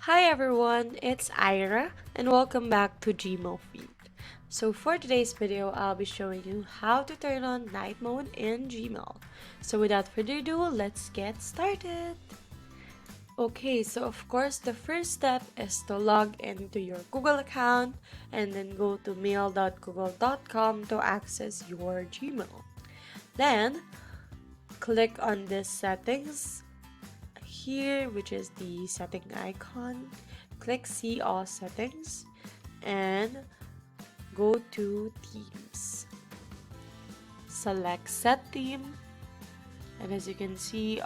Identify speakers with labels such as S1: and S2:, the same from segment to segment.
S1: Hi everyone, it's Ira and welcome back to gmailfiend. So for today's video, I'll be showing you how to turn on night mode in Gmail. So without further ado, let's get started. Okay, so of course the first step is to log into your Google account and then go to mail.google.com to access your Gmail. Then click on this settings here, which is the setting icon. Click see all settings and go to themes. Select set theme, and as you can see,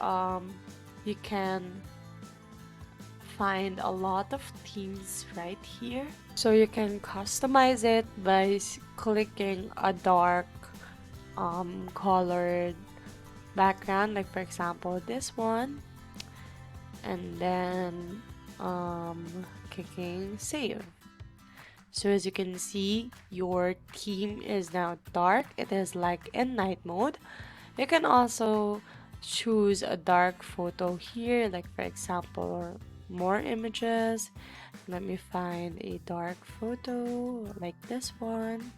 S1: you can find a lot of themes right here. So you can customize it by clicking a dark colored background, like for example this one, and then clicking save. So as you can see, your theme is now dark. It is like in night mode. You can also choose a dark photo here, like for example more images. Let me find a dark photo like this one.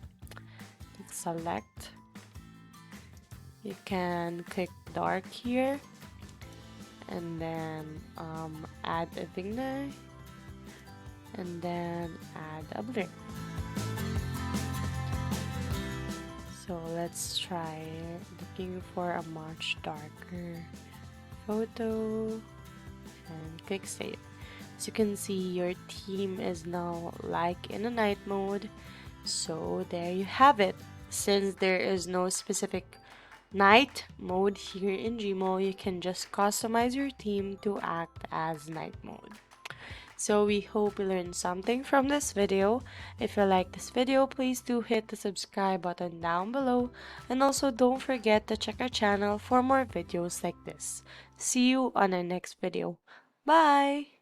S1: Select. You can click dark here and then add a vignette and then add a blur. So let's try looking for a much darker photo and click save. As you can see, your theme is now like in a night mode. So there you have it. Since there is no specific night mode here in Gmail, you can just customize your theme to act as night mode. So we hope you learned something from this video. If you like this video, please do hit the subscribe button down below, and also don't forget to check our channel for more videos like this. See you on our next video. Bye!